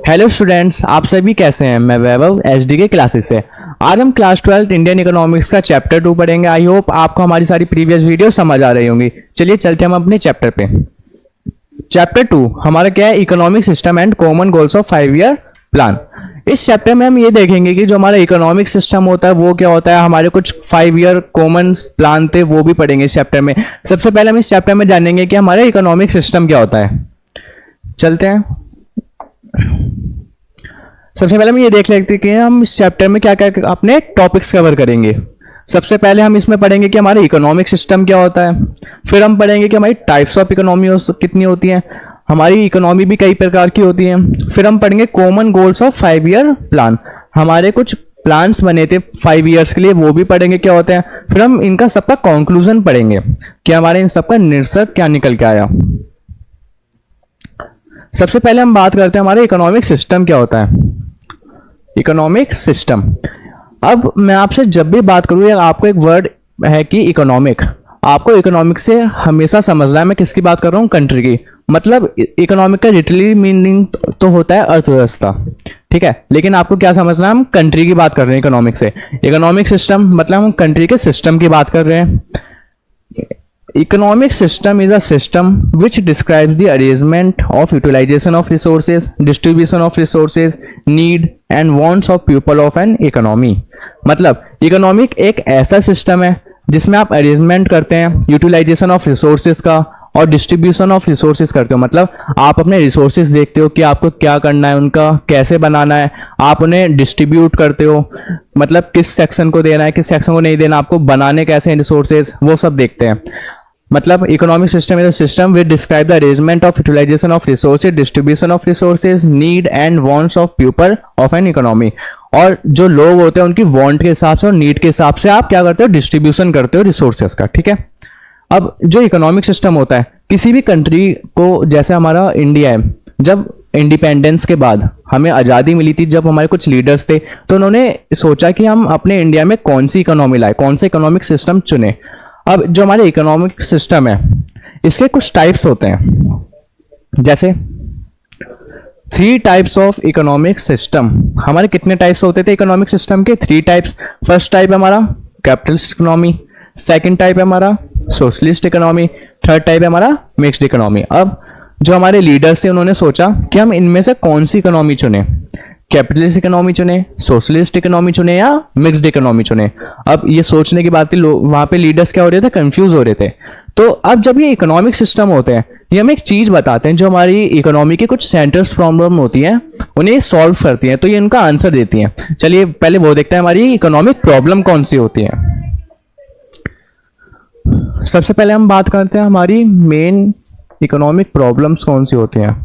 Hello students, आप सभी कैसे हैं। मैं वैभव एचडी के क्लासेस से। आज हम क्लास 12 इंडियन इकोनॉमिक्स का चैप्टर 2 पढ़ेंगे। आई होप आपको हमारी सारी प्रीवियस वीडियो समझ आ रही होंगी। चलिए चलते हैं हम अपने चैप्टर पे। चैप्टर 2 हमारा क्या है, economic system and common goals of 5 year plan. इस चैप्टर में हम ये देखेंगे कि जो हमारा इकोनॉमिक सिस्टम होता है वो क्या होता है, हमारे कुछ 5 ईयर कॉमन प्लान थे वो भी पढ़ेंगे इस चैप्टर में। सबसे पहले हम इस चैप्टर में जानेंगे कि हमारा इकोनॉमिक सिस्टम क्या होता है। चलते हैं। सबसे पहले हम ये देख लेते हैं कि हम इस चैप्टर में क्या क्या अपने टॉपिक्स कवर करेंगे। सबसे पहले हम इसमें पढ़ेंगे कि हमारा इकोनॉमिक सिस्टम क्या होता है। फिर हम पढ़ेंगे कि हमारी टाइप्स ऑफ इकोनॉमी कितनी होती हैं, हमारी इकोनॉमी भी कई प्रकार की होती है। फिर हम पढ़ेंगे common goals of 5 year plan, हमारे कुछ प्लान्स बने थे 5 ईयर्स के लिए, वो भी पढ़ेंगे क्या होते हैं। फिर हम इनका सबका कंक्लूजन पढ़ेंगे कि हमारे इन सबका निष्कर्ष क्या निकल के आया। सबसे पहले हम बात करते हैं हमारे इकोनॉमिक सिस्टम क्या होता है। इकोनॉमिक सिस्टम, अब मैं आपसे जब भी बात करूँ, आपको एक वर्ड है कि इकोनॉमिक, आपको इकोनॉमिक से हमेशा समझना है मैं किसकी बात कर रहा हूँ, कंट्री की। मतलब इकोनॉमिक का लिटरली मीनिंग तो होता है अर्थव्यवस्था, ठीक है, लेकिन आपको क्या समझना है, हम कंट्री की बात कर रहे हैं इकोनॉमिक से। इकोनॉमिक सिस्टम मतलब हम कंट्री के सिस्टम की बात कर रहे हैं। Economic system is a system which describes the arrangement of utilization of resources, distribution of resources, need and wants of people of an economy। मतलब इकोनॉमिक एक ऐसा सिस्टम है जिसमें आप अरेंजमेंट करते हैं यूटिलाइजेशन ऑफ रिसोर्सेज का और डिस्ट्रीब्यूशन ऑफ रिसोर्सेज करते हो। मतलब आप अपने रिसोर्सेज देखते हो कि आपको क्या करना है, उनका कैसे बनाना है, आप उन्हें डिस्ट्रीब्यूट करते हो, मतलब किस सेक्शन को देना है किस सेक्शन को नहीं देना, आपको बनाने कैसे हैं रिसोर्सेज, वो सब देखते हैं। मतलब economic system is a system which describe the arrangement of utilisation of resources, distribution of resources, need and wants of people of an economy. और जो लोग होते हैं उनकी वांट के हिसाब से और नीड के हिसाब से आप क्या करते हो, डिस्ट्रीब्यूशन करते हो रिसोर्सेज का, ठीक है। अब जो इकोनॉमिक सिस्टम होता है किसी भी कंट्री को, जैसे हमारा इंडिया है, जब इंडिपेंडेंस के बाद हमें आज़ादी मिली थी, जब हमारे कुछ लीडर्स थे तो उन्होंने सोचा कि हम अपने इंडिया में कौन सी इकोनॉमी लाए, कौन सा इकोनॉमिक सिस्टम चुने। अब जो हमारे इकोनॉमिक सिस्टम है इसके कुछ टाइप्स होते हैं, जैसे 3 टाइप्स ऑफ इकोनॉमिक सिस्टम। हमारे कितने टाइप्स होते थे इकोनॉमिक सिस्टम के? 3 टाइप्स। फर्स्ट टाइप है हमारा कैपिटलिस्ट इकोनॉमी, सेकंड टाइप है हमारा सोशलिस्ट इकोनॉमी, थर्ड टाइप है हमारा मिक्स्ड इकोनॉमी। अब जो हमारे लीडर्स थे उन्होंने सोचा कि हम इनमें से कौन सी इकोनॉमी चुने, कैपिटलिस्ट इकोनॉमी चुने, सोशलिस्ट इकोनॉमी चुने या मिक्स्ड इकोनॉमी चुने। अब ये सोचने की बात थी, वहां पे लीडर्स क्या हो रहे थे, कंफ्यूज हो रहे थे। तो अब जब ये इकोनॉमिक सिस्टम होते हैं ये हमें एक चीज बताते हैं, जो हमारी इकोनॉमी की कुछ सेंटर्स प्रॉब्लम होती है उन्हें सॉल्व करती हैं, तो ये उनका आंसर देती हैं। चलिए पहले वो देखते हैं हमारी इकोनॉमिक प्रॉब्लम कौन सी होती है। सबसे पहले हम बात करते हैं हमारी मेन इकोनॉमिक प्रॉब्लम्स कौन सी होती हैं।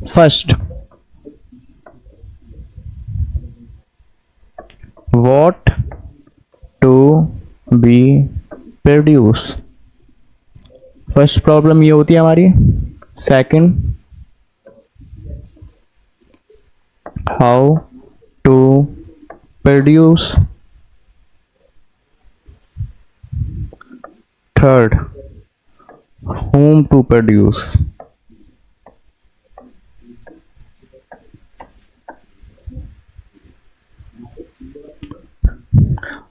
First, what to be produce। First problem ये होती है हमारी। Second, how to produce. Third, whom to produce।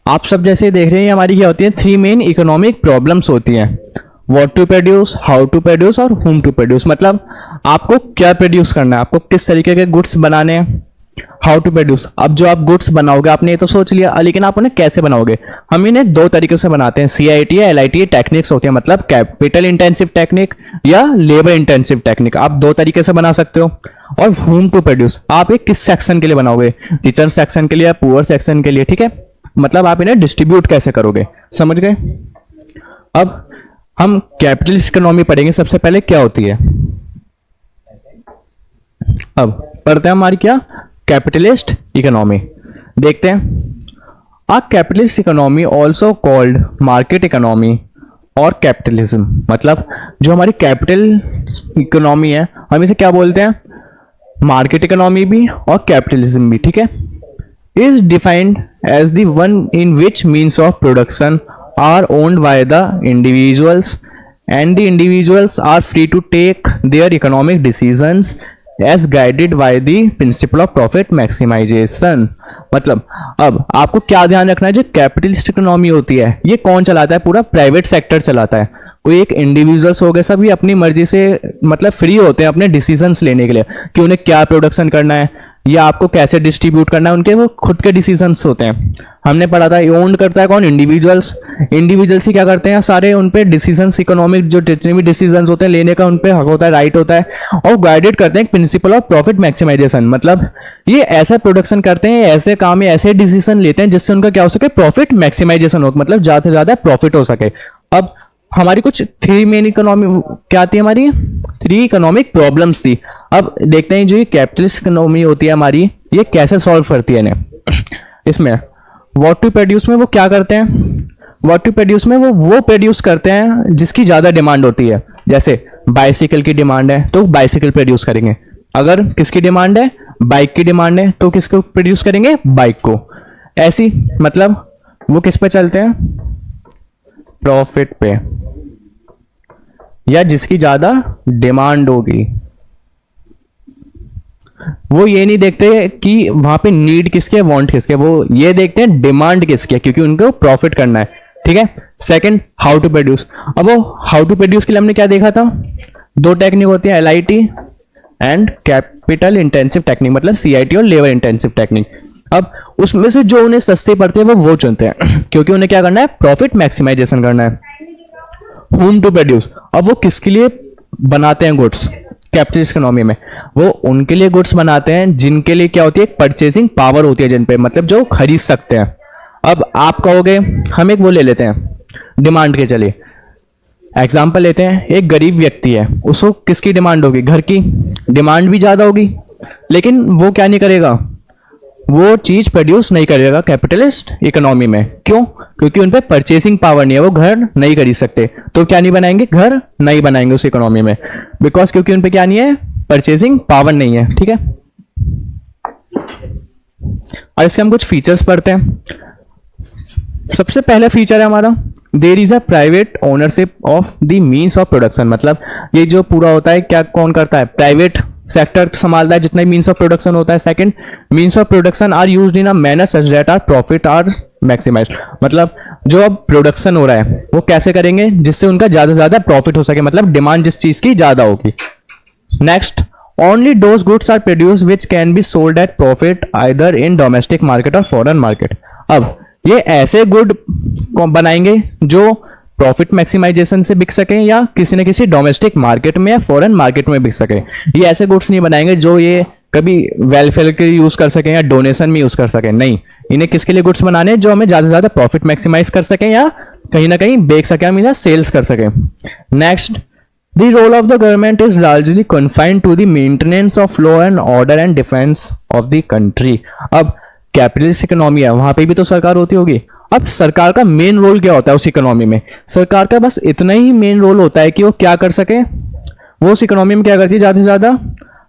आप सब जैसे देख रहे हैं हमारी क्या होती है, 3 मेन इकोनॉमिक प्रॉब्लम्स होती हैं। What to produce, how to produce और whom टू प्रोड्यूस। मतलब आपको क्या प्रोड्यूस करना है, आपको किस तरीके के गुड्स बनाने हैं। हाउ टू प्रोड्यूस, अब जो आप गुड्स बनाओगे आपने ये तो सोच लिया, लेकिन आप उन्हें कैसे बनाओगे। हम इन्हें 2 तरीके से बनाते हैं, CIT या LIT टेक्निक्स होती है। मतलब कैपिटल इंटेंसिव टेक्निक या लेबर इंटेंसिव टेक्निक, आप 2 तरीके से बना सकते हो। और whom टू प्रोड्यूस, आप एक किस सेक्शन के लिए बनाओगे, टीचर सेक्शन के लिए या पुअर सेक्शन के लिए, ठीक है। मतलब आप इन्हें डिस्ट्रीब्यूट कैसे करोगे, समझ गए। अब हम कैपिटलिस्ट इकोनॉमी पढ़ेंगे। सबसे पहले क्या होती है, अब पढ़ते हैं हमारी क्या, कैपिटलिस्ट इकोनॉमी। देखते हैं। A capitalist economy also called market economy और कैपिटलिज्म। मतलब जो हमारी कैपिटल इकोनॉमी है हम इसे क्या बोलते हैं, मार्केट इकोनॉमी भी और कैपिटलिज्म भी, ठीक है। Is defined as the one in which means of production are owned by the individuals and the individuals are free to take their economic decisions as guided by the principle of profit maximization। मतलब अब आपको क्या ध्यान रखना है, जो capitalist economy होती है ये कौन चलाता है? पूरा प्राइवेट सेक्टर चलाता है। कोई एक इंडिविजुअल्स हो गए, सभी अपनी मर्जी से मतलब फ्री होते हैं अपने डिसीजंस लेने के लिए कि उन्हें क्या प्रोडक्शन करना है या आपको कैसे डिस्ट्रीब्यूट करना है, उनके वो खुद के डिसीजंस होते हैं। हमने पढ़ा था ओन्ड करता है कौन? इंडिविजुअल्स। इंडिविजुअल्स ही क्या करते हैं सारे, उन पे डिसीजंस, इकोनॉमिक जो जितने भी डिसीजंस होते हैं लेने का उन पे हक होता है, राइट होता है, और गाइडेड करते हैं प्रिंसिपल ऑफ प्रॉफिट मैक्सिमाइजेशन। मतलब ये ऐसा प्रोडक्शन करते हैं, ऐसे काम या ऐसे डिसीजन लेते हैं जिससे उनका क्या हो सके? प्रॉफिट मैक्सिमाइजेशन हो, मतलब ज्यादा से ज्यादा प्रॉफिट हो सके। अब हमारी कुछ थ्री मेन इकोनॉमी क्या थी, हमारी 3 इकोनॉमिक प्रॉब्लम्स थी। अब देखते हैं जो ये कैपिटलिस्ट इकोनॉमी होती है हमारी, ये कैसे सॉल्व करती है इन्हें। इसमें व्हाट टू प्रोड्यूस में वो क्या करते हैं? व्हाट टू प्रोड्यूस में वो प्रोड्यूस करते हैं जिसकी ज्यादा डिमांड होती है। जैसे बाइसिकल की डिमांड है तो बाइसिकल प्रोड्यूस करेंगे। अगर किसकी डिमांड है? बाइक की डिमांड है तो किसको प्रोड्यूस करेंगे? बाइक को। ऐसी मतलब वो किस पे चलते हैं? प्रॉफिट पे, या जिसकी ज्यादा डिमांड होगी। वो ये नहीं देखते कि वहां पे नीड किसके है, वांट किसके, वो ये देखते हैं डिमांड किसकी है, क्योंकि उनको प्रॉफिट करना है। ठीक है। Second, how to produce. अब वो हाउ टू प्रोड्यूस के लिए हमने क्या देखा था? 2 टेक्निक होती है, LIT and capital intensive technique, मतलब CIT और लेबर इंटेंसिव टेक्निक। अब उसमें से जो उन्हें सस्ती पड़ती है वो चुनते हैं क्योंकि उन्हें क्या करना है? प्रॉफिट मैक्सिमाइजेशन करना है। होम टू प्रोड्यूस, अब वो किसके लिए बनाते हैं गुड्स? कैपिटलिस्ट इकोनॉमी में वो उनके लिए गुड्स बनाते हैं जिनके लिए क्या होती है? परचेसिंग पावर होती है, जिन पे मतलब जो खरीद सकते हैं। अब आप कहोगे, हम एक वो ले लेते हैं डिमांड के, चलिए एग्जाम्पल लेते हैं। एक गरीब व्यक्ति है, उसको किसकी डिमांड होगी? घर की। डिमांड भी ज्यादा होगी लेकिन वो क्या नहीं करेगा? वो चीज प्रोड्यूस नहीं करेगा कैपिटलिस्ट इकोनॉमी में। क्यों? क्योंकि उन पे परचेसिंग पावर नहीं है, वो घर नहीं खरीद सकते, तो क्या नहीं बनाएंगे? घर नहीं बनाएंगे उस इकोनॉमी में, बिकॉज क्योंकि उन पे क्या नहीं है? परचेसिंग पावर नहीं है। ठीक है। और इसके हम कुछ फीचर्स पढ़ते हैं। सबसे पहला फीचर है हमारा, there is a private ownership of the means of production. मतलब ये जो पूरा होता है क्या कौन करता है? प्राइवेट सेक्टर संभालता है जितना मीन्स ऑफ प्रोडक्शन होता है। Second, means of production are used in a manner such that are profit are maximised. मतलब जो अब प्रोडक्शन हो रहा है वो कैसे करेंगे जिससे उनका ज्यादा से ज्यादा प्रॉफिट हो सके, मतलब डिमांड जिस चीज की ज्यादा होगी। Next, only those goods are produce which can be sold at profit either in domestic market और फॉरेन मार्केट। अब ये ऐसे गुड बनाएंगे जो प्रॉफिट मैक्सिमाइजेशन से बिक सके या किसी न किसी डोमेस्टिक मार्केट में या फॉरेन मार्केट में बिक सके। ये ऐसे गुड्स नहीं बनाएंगे जो ये कभी वेलफेयर के लिए यूज कर सकें या डोनेशन में यूज कर सकें। नहीं, इन्हें किसके लिए गुड्स बनाने हैं? जो हमें ज्यादा से ज्यादा प्रॉफिट मैक्सिमाइज कर सकें या कहीं ना कहीं बेच सके, हम इन्हें सेल्स कर सकें। Next, the role of the government is largely confined to the maintenance of law and order and defence of the country. अब कैपिटलिस्ट इकोनॉमी है, वहां पे भी तो सरकार होती होगी। अब सरकार का मेन रोल क्या होता है उस इकोनॉमी में? सरकार का बस इतना ही मेन रोल होता है कि वो क्या कर सके, वो उस इकोनॉमी में क्या करती है? ज्यादा से ज्यादा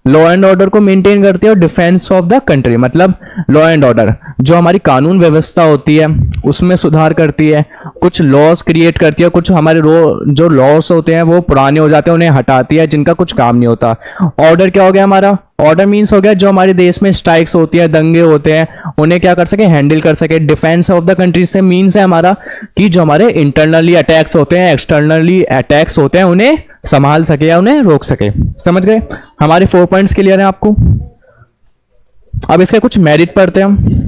लॉ एंड ऑर्डर को मेंटेन करती है और डिफेंस ऑफ द कंट्री, मतलब लॉ एंड ऑर्डर जो हमारी कानून व्यवस्था होती है उसमें सुधार करती है, कुछ लॉज क्रिएट करती है, कुछ हमारे जो लॉज होते हैं वो पुराने हो जाते हैं उन्हें हटाती है जिनका कुछ काम नहीं होता। ऑर्डर क्या हो गया हमारा? ऑर्डर मीन्स हो गया जो हमारे देश में स्ट्राइक्स होती है, दंगे होते हैं, उन्हें क्या कर सके? हैंडल कर सके। डिफेंस ऑफ द कंट्री से मीन्स है हमारा कि जो हमारे इंटरनली अटैक्स होते हैं, एक्सटर्नली अटैक्स होते हैं, उन्हें संभाल सके या उन्हें रोक सके। समझ गए? हमारे 4 पॉइंट्स क्लियर हैं आपको। अब इसके कुछ मेरिट पढ़ते हैं हम।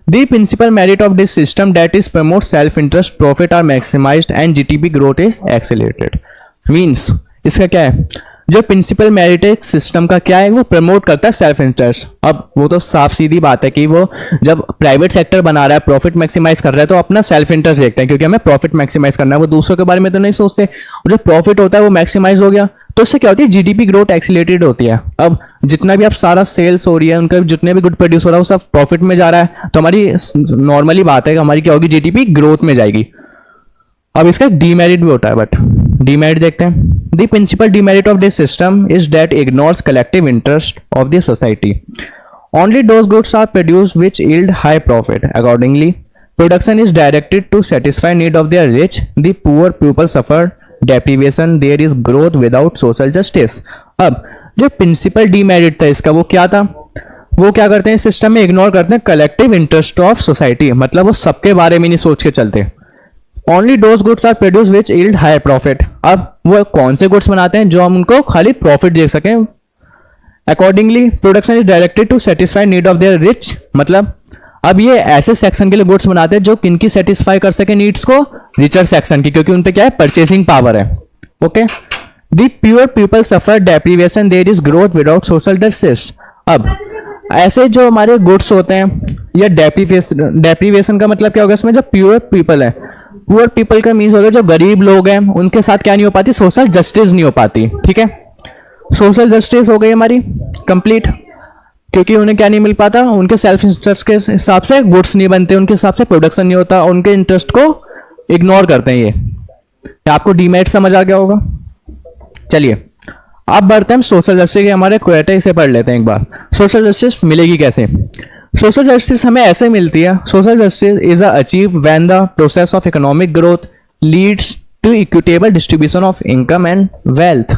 The principal merit of this system that is promote self-interest, profit are maximized and GDP growth is accelerated. Means इसका क्या है? जो प्रिंसिपल मेरिट है सिस्टम का क्या है? वो प्रमोट करता है सेल्फ इंटरेस्ट। अब वो तो साफ सीधी बात है कि वो जब प्राइवेट सेक्टर बना रहा है, प्रॉफिट मैक्सिमाइज कर रहा है, तो अपना सेल्फ इंटरेस्ट देखते हैं क्योंकि हमें प्रॉफिट मैक्सिमाइज करना है, वो दूसरों के बारे में तो नहीं सोचते। और जो प्रॉफिट होता है वो मैक्सिमाइज हो गया तो उससे क्या होती है? जीडीपी ग्रोथ एक्सीलरेटेड होती है। अब जितना भी आप सारा सेल्स हो रही है, उनका जितने भी गुड प्रोड्यूस हो रहा है वो सब प्रॉफिट में जा रहा है, तो हमारी नॉर्मली बात है कि हमारी क्या होगी? जीडीपी ग्रोथ में जाएगी। अब इसका डीमेरिट भी होता है, बट डीमेरिट देखते हैं। The principal demerit of this system is that ignores collective interest of the society. Only those goods are produced which yield high profit. Accordingly production is directed to satisfy need of their rich, the poor people suffer deprivation, there is growth without social justice. अब जो principal demerit था इसका वो क्या था, वो क्या करते हैं सिस्टम में इग्नोर करते हैं कलेक्टिव इंटरेस्ट ऑफ सोसाइटी, मतलब वो सबके बारे में नहीं सोच के चलते। Only those goods are produce which yield high profit. अब वो कौन से गुड्स बनाते हैं जो हम उनको खाली प्रॉफिट दे सकें। Accordingly production is directed to satisfy need of their rich, मतलब अब ये ऐसे सेक्शन के लिए गुड्स बनाते हैं जो किनकी सेटिस्फाई कर सके नीड्स को, रिचर सेक्शन की, क्योंकि उन पे क्या है परचेसिंग पावर है। Okay, the pure people suffer deprivation, there is growth without social justice. अब ऐसे जो हमारे गुड्स होते हैं या डेप्रीवेशन का मतलब क्या होगा इसमें, जो प्योर पीपल है, पुअर पीपल का मीन्स होगा जो गरीब लोग हैं उनके साथ क्या नहीं हो पाती, सोशल जस्टिस नहीं हो पाती। ठीक है, सोशल जस्टिस हो गई हमारी कंप्लीट, क्योंकि उन्हें क्या नहीं मिल पाता, उनके सेल्फ इंटरेस्ट के हिसाब से गुड्स नहीं बनते, उनके हिसाब से प्रोडक्शन नहीं होता, उनके इंटरेस्ट को इग्नोर करते हैं। ये आपको डीमेरिट समझ आ गया होगा। चलिए अब बढ़ते हैं हम सोशल जस्टिस के हमारे क्वेटा से पढ़ लेते हैं एक बार। सोशल जस्टिस मिलेगी कैसे? सोशल जस्टिस हमें ऐसे मिलती है, social justice is achieve when the process of economic growth leads to equitable distribution of income and wealth.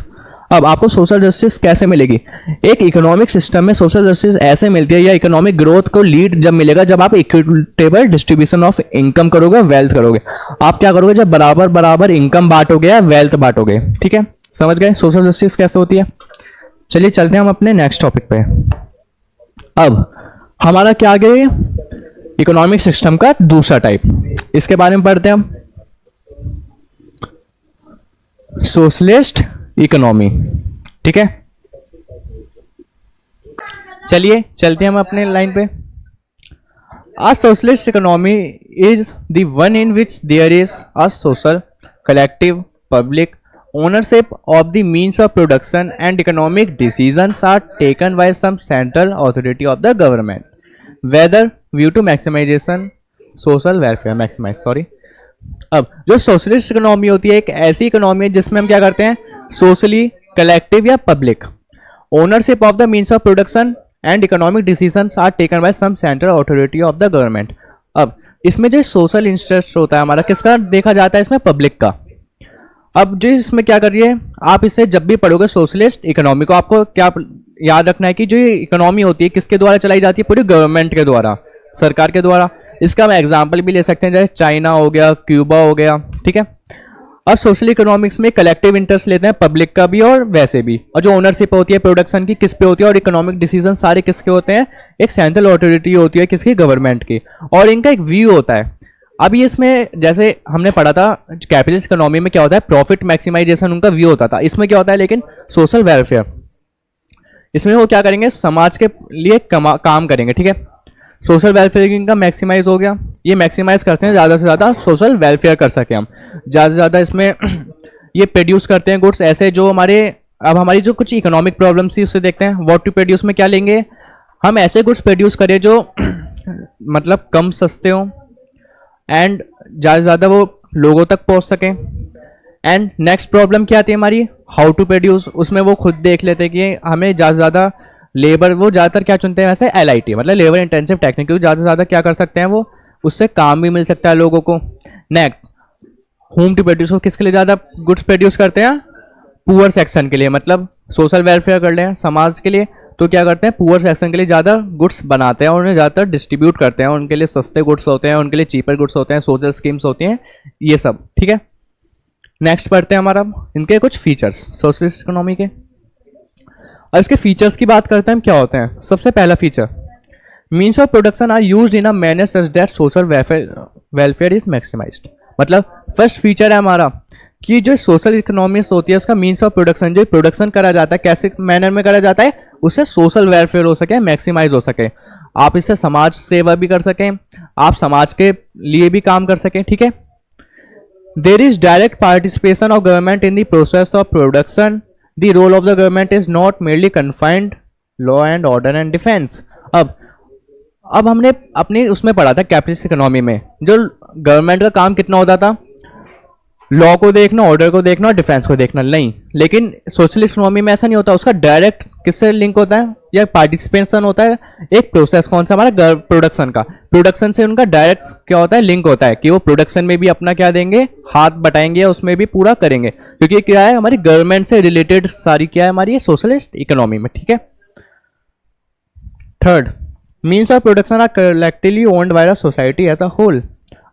अब आपको सोशल जस्टिस कैसे मिलेगी? एक इकोनॉमिक सिस्टम में सोशल जस्टिस ऐसे मिलती है या इकोनॉमिक ग्रोथ को लीड जब मिलेगा जब आप इक्विटेबल डिस्ट्रीब्यूशन ऑफ इनकम करोगे, वेल्थ करोगे। आप क्या करोगे? जब बराबर बराबर इनकम बांटोगे या वेल्थ बांटोगे। ठीक है, समझ गए सोशल जस्टिस कैसे होती है। चलिए चलते हैं हम अपने नेक्स्ट टॉपिक पे। अब हमारा क्या आ गया, इकोनॉमिक सिस्टम का दूसरा टाइप, इसके बारे में पढ़ते हैं हम, सोशलिस्ट इकोनॉमी। ठीक है, चलिए चलते हैं हम अपने लाइन पे। A socialist economy is the one in which there is a social collective public ownership of the means of production and economic decisions are taken by some central authority of the government whether view to maximization social welfare maximize sorry। अब जो socialist economy होती है एक ऐसी economy है जिसमें हम क्या करते हैं, सोशली कलेक्टिव या public ownership of the means of production and economic decisions are taken by some central authority of the government. अब इसमें जो सोशल इंटरेस्ट होता है हमारा किसका देखा जाता है, इसमें पब्लिक का। अब जो इसमें क्या करिए, आप इसे जब भी पढ़ोगे सोशलिस्ट इकोनॉमी को, आपको क्या याद रखना है कि जो इकोनॉमी होती है किसके द्वारा चलाई जाती है, पूरी गवर्नमेंट के द्वारा, सरकार के द्वारा। इसका हम एग्जांपल भी ले सकते हैं, जैसे चाइना हो गया, क्यूबा हो गया। ठीक है, और सोशल इकोनॉमिक्स में कलेक्टिव इंटरेस्ट लेते हैं पब्लिक का भी और वैसे भी, और जो ओनरशिप होती है प्रोडक्शन की किस पे होती है और इकोनॉमिक डिसीजन सारे किसके होते हैं, एक सेंट्रल अथॉरिटी होती है किसकी, गवर्नमेंट की, और इनका एक व्यू होता है। अभी इसमें जैसे हमने पढ़ा था कैपिटलिस्ट इकोनॉमी में क्या होता है, प्रॉफिट मैक्सिमाइजेशन उनका व्यू होता था। इसमें क्या होता है लेकिन सोशल वेलफेयर, इसमें वो क्या करेंगे, समाज के लिए काम करेंगे। ठीक है, सोशल वेलफेयर इनका मैक्सिमाइज हो गया, ये मैक्सिमाइज करते हैं ज़्यादा से ज़्यादा सोशल वेलफेयर कर सके हम, ज़्यादा से ज़्यादा इसमें ये प्रोड्यूस करते हैं गुड्स ऐसे जो हमारे, अब हमारी जो कुछ इकोनॉमिक प्रॉब्लम्स थी उससे देखते हैं। व्हाट टू प्रोड्यूस में क्या लेंगे, हम ऐसे गुड्स प्रोड्यूस करें जो मतलब कम सस्ते हों एंड ज़्यादा से ज़्यादा वो लोगों तक पहुंच सकें। एंड नेक्स्ट प्रॉब्लम क्या आती है हमारी, हाउ टू प्रोड्यूस, उसमें वो खुद देख लेते हैं कि हमें ज़्यादा से ज़्यादा लेबर, वो ज़्यादातर क्या चुनते हैं वैसे LIT मतलब लेबर इंटेंसिव टेक्निक, क्योंकि ज़्यादा से ज़्यादा क्या कर सकते हैं वो, उससे काम भी मिल सकता है लोगों को। नेक्स्ट होम टू प्रोड्यूस, वो किसके लिए ज़्यादा गुड्स प्रोड्यूस करते हैं, पुअर सेक्शन के लिए, मतलब सोशल वेलफेयर कर लें समाज के लिए, तो क्या करते हैं पुअर सेक्शन के लिए ज़्यादा गुड्स बनाते हैं और उन्हें ज़्यादातर डिस्ट्रीब्यूट करते हैं, उनके लिए सस्ते गुड्स होते हैं, उनके लिए चीपर गुड्स होते हैं, सोशल स्कीम्स होती हैं, ये सब। ठीक है, नेक्स्ट पढ़ते हैं हमारा इनके कुछ फीचर्स सोशलिस्ट इकोनॉमी के, और इसके फीचर्स की बात करते हैं क्या होते हैं। सबसे पहला feature, means of production are used in a manner such that social welfare is maximised. मतलब फर्स्ट फीचर है हमारा कि जो सोशल इकोनॉमिक्स होती है उसका मीन्स ऑफ प्रोडक्शन, जो प्रोडक्शन करा जाता है कैसे मैनर में करा जाता है, उससे सोशल वेलफेयर हो सके, मैक्सिमाइज हो सके, आप इससे समाज सेवा भी कर सकें, आप समाज के लिए भी काम कर सकें। ठीक है, there is direct participation of government in the process of production, the role of the government is not merely confined law and order and defence. अब हमने अपनी उसमें पढ़ा था कैपिटलिस्ट इकोनॉमी में, जो गवर्नमेंट का काम कितना होता था, लॉ को देखना, ऑर्डर को देखना और डिफेंस को देखना नहीं। लेकिन सोशलिस्ट इकोनॉमी में ऐसा नहीं होता, उसका डायरेक्ट किससे लिंक होता है या पार्टिसिपेशन होता है, एक प्रोसेस कौन सा हमारा प्रोडक्शन का, प्रोडक्शन से उनका डायरेक्ट क्या होता है, लिंक होता है कि वो प्रोडक्शन में भी अपना क्या देंगे, हाथ बटाएंगे, उसमें भी पूरा करेंगे, क्योंकि क्या है हमारी गवर्नमेंट से रिलेटेड सारी क्या है हमारी सोशलिस्ट इकोनॉमी में। ठीक है। Third, means of production are collectively owned by the society as a whole.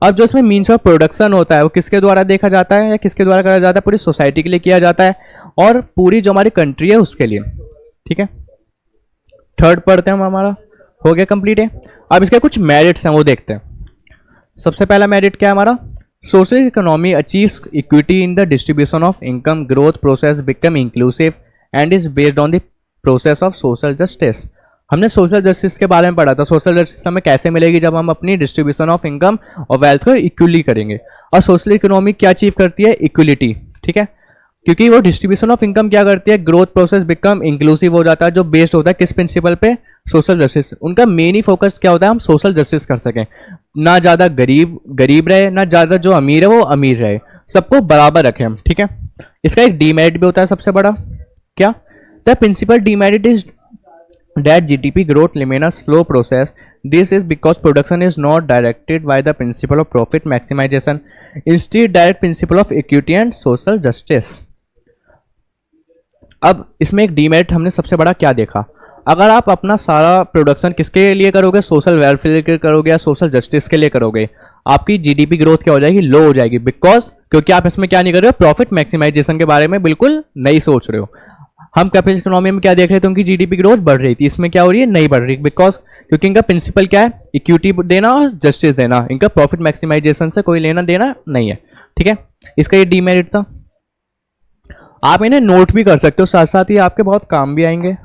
अब जो इसमें मीन्स ऑफ प्रोडक्शन होता है वो किसके द्वारा देखा जाता है या किसके द्वारा करा जाता है, पूरी सोसाइटी के लिए किया जाता है और पूरी जो हमारी कंट्री है उसके लिए। ठीक है। थर्ड पढ़ते हैं हम, हमारा हो गया कंप्लीट है। अब इसके कुछ मेरिट्स हैं वो देखते हैं। सबसे पहला मेरिट क्या है हमारा, social economy achieves equity in the distribution of income, growth process become inclusive and is based on the process of social justice. हमने सोशल जस्टिस के बारे में पढ़ा था। सोशल जस्टिस हमें कैसे मिलेगी, जब हम अपनी डिस्ट्रीब्यूशन ऑफ इनकम और वेल्थ को इक्वली करेंगे। और सोशल इकोनॉमी क्या अचीव करती है, इक्वलिटी। ठीक है, क्योंकि वो डिस्ट्रीब्यूशन ऑफ इनकम क्या करती है, ग्रोथ प्रोसेस बिकम इंक्लूसिव हो जाता है, जो बेस्ड होता है किस प्रिंसिपल पे, सोशल जस्टिस। उनका मेन ही फोकस क्या होता है, हम सोशल जस्टिस कर सकें, ना ज़्यादा गरीब गरीब रहे, ना ज़्यादा जो अमीर है वो अमीर रहे, सबको बराबर रखें हम। ठीक है। इसका एक डीमेरिट भी होता है सबसे बड़ा, क्या, the principal demerit is that GDP growth remain a slow process. This is because production is not directed by the principle of profit maximization, instead direct principle of equity and social justice. अब इसमें एक demerit हमने सबसे बड़ा क्या देखा, अगर आप अपना सारा प्रोडक्शन किसके लिए करोगे, सोशल वेलफेयर के करोगे या सोशल जस्टिस के लिए करोगे, आपकी जीडीपी ग्रोथ क्या हो जाएगी, लो हो जाएगी। बिकॉज क्योंकि आप इसमें क्या नहीं कर रहे हो, प्रॉफिट मैक्सिमाइजेशन के बारे में बिल्कुल नहीं सोच रहे हो। हम कैपिटलिस्ट इकोनॉमी में क्या देख रहे थे, उनकी जीडीपी ग्रोथ बढ़ रही थी, इसमें क्या हो रही है, नहीं बढ़ रही। बिकॉज क्योंकि इनका प्रिंसिपल क्या है, इक्विटी देना और जस्टिस देना, इनका प्रॉफिट मैक्सिमाइजेशन से कोई लेना देना नहीं है। ठीक है, इसका ये डीमेरिट था। आप इन्हें नोट भी कर सकते हो, साथ साथ ही आपके बहुत काम भी आएंगे।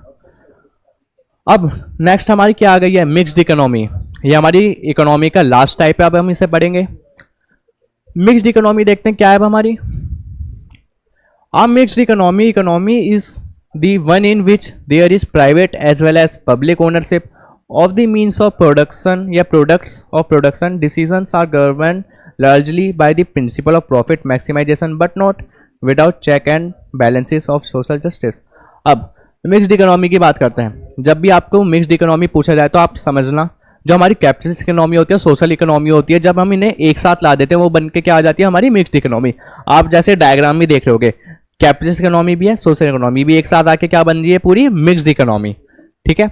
अब नेक्स्ट हमारी क्या आ गई है, मिक्स्ड इकोनॉमी। ये हमारी इकोनॉमी का लास्ट टाइप है, अब हम इसे पढ़ेंगे। मिक्स्ड इकोनॉमी देखते हैं क्या है अब हमारी। अब mixed economy is the one in which there is private as well as public ownership of the means of production या products of production. Decisions are governed largely by the principle of profit maximization but not without check and balances of social justice. अब mixed economy की बात करते हैं। जब भी आपको mixed economy पूछा जाए तो आप समझना, जो हमारी कैपिटलिस्ट इकोनॉमी होती है, सोशल इकोनॉमी होती है, जब हम इन्हें एक साथ ला देते हैं वो बन के क्या आ जाती है, हमारी मिक्स्ड इकोनॉमी। आप जैसे डायग्राम में देख रहे होगे, कैपिटलिस्ट इकोनॉमी भी है, सोशल इकोनॉमी भी एक साथ आके क्या बन रही है, पूरी मिक्स्ड इकोनॉमी। ठीक है,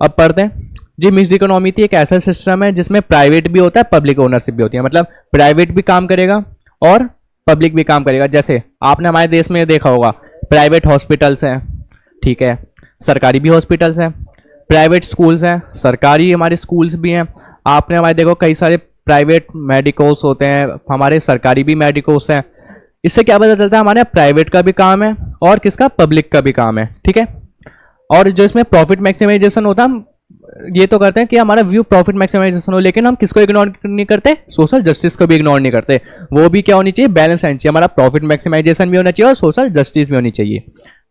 अब पढ़ते हैं जी। मिक्स्ड इकोनॉमी थी एक ऐसा सिस्टम है जिसमें प्राइवेट भी होता है, पब्लिक ओनरशिप भी होती है। मतलब प्राइवेट भी काम करेगा और पब्लिक भी काम करेगा। जैसे आपने हमारे देश में देखा होगा, प्राइवेट हॉस्पिटल्स हैं, ठीक है, सरकारी भी हॉस्पिटल्स हैं, प्राइवेट स्कूल्स हैं, सरकारी हमारे स्कूल्स भी हैं। आपने हमारे देखो कई सारे प्राइवेट मेडिकल्स होते हैं, हमारे सरकारी भी मेडिकल्स हैं। इससे क्या पता चलता है, हमारे यहाँ प्राइवेट का भी काम है और किसका, पब्लिक का भी काम है। ठीक है, और जो इसमें प्रॉफिट मैक्सिमाइजेशन होता है, हम ये तो करते हैं कि हमारा व्यू प्रॉफिट मैक्सिमाइजेशन हो, लेकिन हम किसको इग्नोर नहीं करते, सोशल जस्टिस को भी इग्नोर नहीं करते। वो भी क्या होनी चाहिए, बैलेंस होनी चाहिए। हमारा प्रॉफिट मैक्सिमाइजेशन भी होना चाहिए और सोशल जस्टिस भी होनी चाहिए।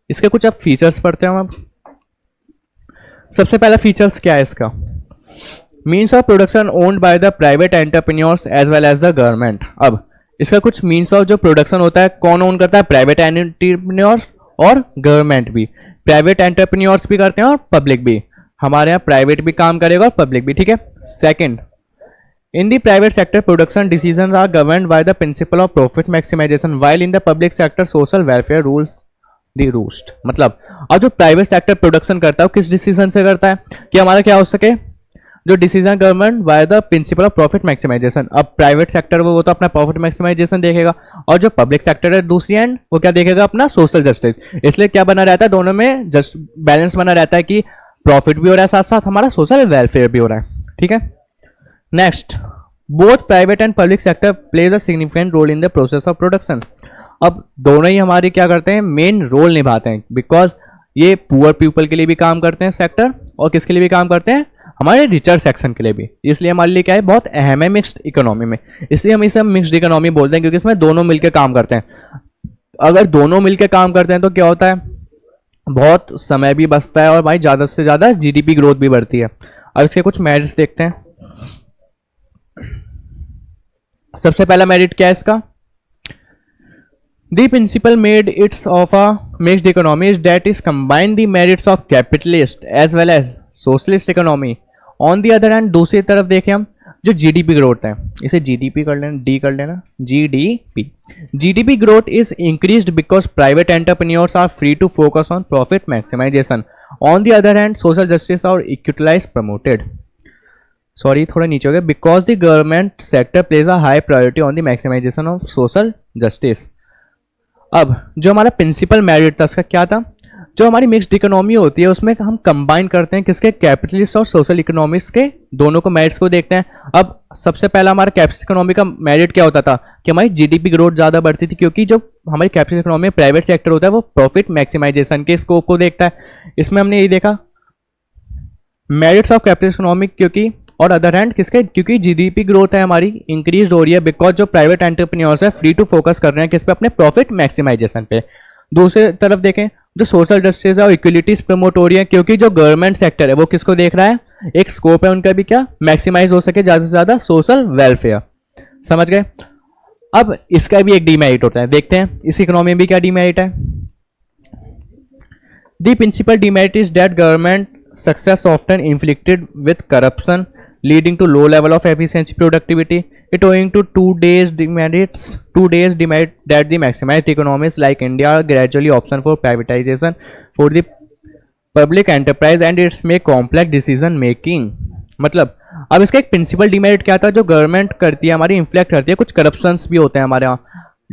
इसके कुछ अब फीचर्स पढ़ते हैं हम। अब सबसे पहला फीचर्स क्या है इसका, means of production owned by the private entrepreneurs as well as the government. अब इसका कुछ मीन्स ऑफ जो प्रोडक्शन होता है कौन ओन करता है, प्राइवेट एंटरप्रेन्योर्स और गवर्नमेंट भी। प्राइवेट एंटरप्रेन्योर्स भी करते हैं और पब्लिक भी। हमारे यहाँ प्राइवेट भी काम करेगा और पब्लिक भी। ठीक है। Second, in the private sector production decisions are governed by the principle of profit maximisation while in the public sector social welfare rules the roost. मतलब अब जो प्राइवेट सेक्टर प्रोडक्शन करता है वो किस डिसीजन से करता है कि हमारा क्या हो सके, जो decision government by the principle of profit maximisation. अब प्राइवेट सेक्टर वो तो अपना प्रॉफिट मैक्सिमाइजेशन देखेगा और जो पब्लिक सेक्टर है दूसरी एंड वो क्या देखेगा, अपना सोशल जस्टिस। इसलिए क्या बना रहता है, दोनों में जस्ट बैलेंस बना रहता है कि प्रॉफिट भी हो रहा है, साथ साथ हमारा सोशल वेलफेयर भी हो रहा है। ठीक है। Next, both private and public sector plays a significant role in the process of production. अब दोनों ही हमारे क्या करते हैं, मेन रोल निभाते हैं। बिकॉज ये पुअर पीपल के लिए भी काम करते हैं सेक्टर, और किसके लिए भी काम करते हैं, हमारे रिचर सेक्शन के लिए भी। इसलिए हमारे लिए क्या है, बहुत अहम है मिक्स्ड इकोनॉमी में। इसलिए हम इसे मिक्स्ड इकोनॉमी बोलते हैं, क्योंकि इसमें दोनों मिलकर काम करते हैं। अगर दोनों मिलकर काम करते हैं तो क्या होता है, बहुत समय भी बचता है और भाई ज़्यादा से ज़्यादा जीडीपी ग्रोथ भी बढ़ती है। अब इसके कुछ मेरिट्स देखते हैं। सबसे पहला मेरिट क्या है इसका, The principle made its of a mixed economy is that is combine the merits of capitalist as well as socialist economy. On the other hand, दूसरी तरफ देखें हम जो जीडीपी ग्रोथ है, इसे जीडीपी कर लेना, डी कर लेना, GDP. GDP growth is increased because private entrepreneurs are free to focus on profit maximisation. On the other hand social justice और इक्विटलाइज प्रमोटेड. सॉरी थोड़ा नीचे हो गया. Because the government sector plays a high priority on the maximisation of social justice. अब जो हमारा principal merit था उसका क्या था, जो हमारी मिक्स्ड इकोनॉमी होती है उसमें हम कंबाइन करते हैं किसके, कैपिटलिस्ट और सोशल इकोनॉमिक्स के दोनों को मेरिट्स को देखते हैं. अब सबसे पहला हमारा कैपिटलिस्ट इकोनॉमी का मेरिट क्या होता था कि हमारी जीडीपी ग्रोथ ज़्यादा बढ़ती थी, क्योंकि जो हमारी कैपिटलिस्ट इकोनॉमी में प्राइवेट सेक्टर होता है वो प्रॉफिट मैक्सिमाइजेशन के स्कोप को देखता है. इसमें हमने यही देखा मेरिट्स ऑफ कैपिटलिस्ट इकोनॉमिक, क्योंकि और अदर हैंड किसके, क्योंकि जीडीपी ग्रोथ है हमारी इंक्रीज हो रही है बिकॉज जो प्राइवेट एंटरप्रेन्योर्स है फ्री टू फोकस कर रहे हैं किस पे, अपने प्रॉफिट मैक्सिमाइजेशन पे. दूसरी तरफ देखें जो सोशल जस्टिस है और इक्वलिटीज प्रमोट हो रही है, क्योंकि जो गवर्नमेंट सेक्टर है वो किसको देख रहा है, एक स्कोप है उनका भी क्या, मैक्सिमाइज हो सके ज़्यादा से ज़्यादा सोशल वेलफेयर. समझ गए. अब इसका भी एक डीमेरिट होता है, देखते हैं इस इकोनॉमी में भी क्या डीमेरिट है. The principal demerit is that government success often inflicted with corruption leading to low level of efficiency productivity. It owing to two days demerits that the maximized economies like India are gradually option for privatization for the public enterprise and it's make complex decision making. मतलब अब इसका एक principal demerit क्या था, जो government करती है हमारी इन्फ्लेक्ट करती है, कुछ करप्शंस भी होते हैं हमारे यहाँ,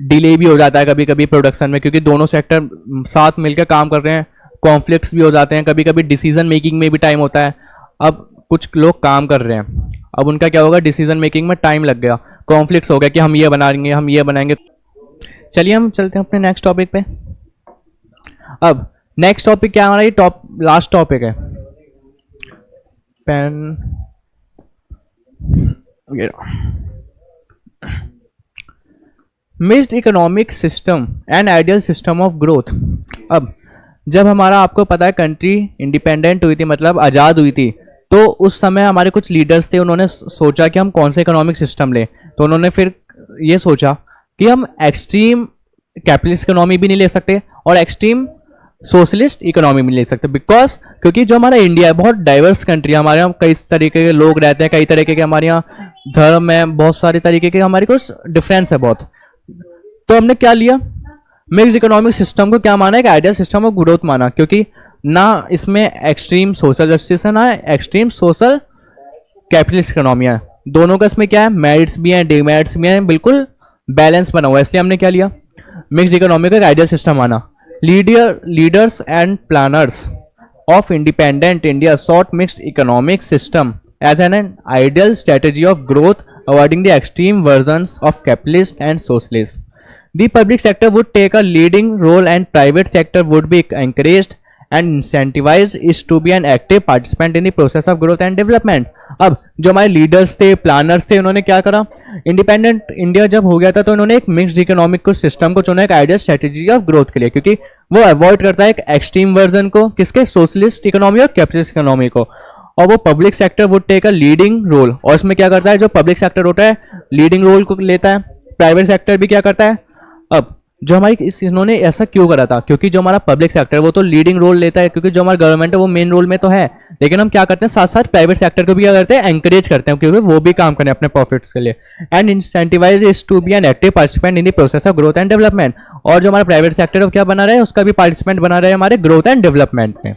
डिले भी हो जाता है कभी कभी प्रोडक्शन में क्योंकि दोनों सेक्टर साथ मिलकर काम कर रहे हैं, कॉन्फ्लिक्ट्स भी हो जाते हैं, कभी कभी डिसीजन मेकिंग में भी टाइम होता है. अब कुछ लोग काम कर रहे हैं, अब उनका क्या होगा, डिसीजन मेकिंग में टाइम लग गया, कॉन्फ्लिक्ट्स हो गया कि हम ये बनाएंगे हम ये बनाएंगे. चलिए हम चलते हैं अपने नेक्स्ट टॉपिक पे. अब नेक्स्ट टॉपिक क्या हमारा, ये लास्ट टॉपिक है. Pen mixed economic system and ideal system of growth. अब जब हमारा आपको पता है कंट्री इंडिपेंडेंट हुई थी, मतलब आज़ाद हुई थी, तो उस समय हमारे कुछ लीडर्स थे, उन्होंने सोचा कि हम कौन सा इकोनॉमिक सिस्टम लें. तो उन्होंने फिर ये सोचा कि हम एक्सट्रीम कैपिटलिस्ट इकोनॉमी भी नहीं ले सकते और एक्सट्रीम सोशलिस्ट इकोनॉमी भी नहीं ले सकते, बिकॉज क्योंकि जो हमारा इंडिया है बहुत डाइवर्स कंट्री है, हमारे यहाँ कई तरीके के लोग रहते हैं, कई तरीके के हमारे यहाँ धर्म है, बहुत सारे तरीके के हमारे कुछ डिफरेंस है बहुत. तो हमने क्या लिया, मिक्स्ड इकोनॉमिक सिस्टम को क्या माना, एक आइडियल सिस्टम ऑफ ग्रोथ माना, क्योंकि ना इसमें एक्सट्रीम सोशल जस्टिस है ना एक्सट्रीम सोशल कैपिटलिस्ट इकोनॉमी है, दोनों का इसमें क्या है, मेरिट्स भी हैं डिमेरिट्स भी हैं, बिल्कुल बैलेंस बना हुआ है. इसलिए हमने क्या लिया, मिक्स्ड इकोनॉमी का एक आइडियल सिस्टम माना. Leaders and planners of independent India sought mixed economic system as an ideal strategy of growth avoiding the extreme versions of capitalist and socialist. The public sector would take a leading role and private sector would be encouraged and incentivized is to be an active participant in the process of growth and development. अब जो हमारे leaders थे, planners थे, उन्होंने क्या करा, independent India जब हो गया था तो उन्होंने एक मिक्स्ड इकोनॉमिक को सिस्टम को चुना एक आइडियल स्ट्रेटेजी ऑफ ग्रोथ के लिए, क्योंकि वो अवॉइड करता है एक एक्सट्रीम वर्जन को, किसके, सोशलिस्ट इकोनॉमी और कैपिटलिस्ट इकोनॉमी को. और वो public sector would take a leading role, और इसमें क्या करता है, जो पब्लिक सेक्टर होता है लीडिंग रोल को लेता है, प्राइवेट सेक्टर भी क्या करता है. अब जो हमारी इन्होंने ऐसा क्यों करा था, क्योंकि जो हमारा पब्लिक सेक्टर है वो तो लीडिंग रोल लेता है, क्योंकि जो हमारा गवर्नमेंट है वो मेन रोल में तो है, लेकिन हम क्या करते हैं साथ साथ प्राइवेट सेक्टर को भी क्या करते हैं, एंकरेज करते हैं, क्योंकि वो भी काम करें अपने प्रॉफिट्स के लिए. And incentivise is to be an active participant in the process of growth and development. और जो हमारा प्राइवेट सेक्टर है क्या बना रहे हैं, उसका भी पार्टिसिपेंट बना रहे हैं हमारे ग्रोथ एंड डेवलपमेंट में.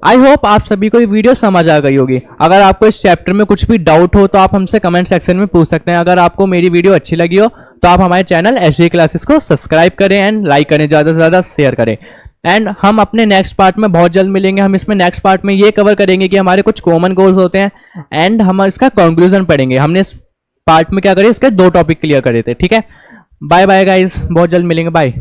आई होप आप सभी को ये वीडियो समझ आ गई होगी. अगर आपको इस चैप्टर में कुछ भी डाउट हो तो आप हमसे कमेंट सेक्शन में पूछ सकते हैं. अगर आपको मेरी वीडियो अच्छी लगी हो तो आप हमारे चैनल एचडी क्लासेस को सब्सक्राइब करें एंड लाइक करें, ज़्यादा से ज़्यादा शेयर करें. एंड हम अपने नेक्स्ट पार्ट में बहुत जल्द मिलेंगे. हम इसमें नेक्स्ट पार्ट में ये कवर करेंगे कि हमारे कुछ कॉमन गोल्स होते हैं एंड हम इसका कंक्लूजन पढ़ेंगे. हमने इस पार्ट में क्या करें, इसके 2 टॉपिक क्लियर करे थे. ठीक है, बाय बाय गाइज, बहुत जल्द मिलेंगे, बाय.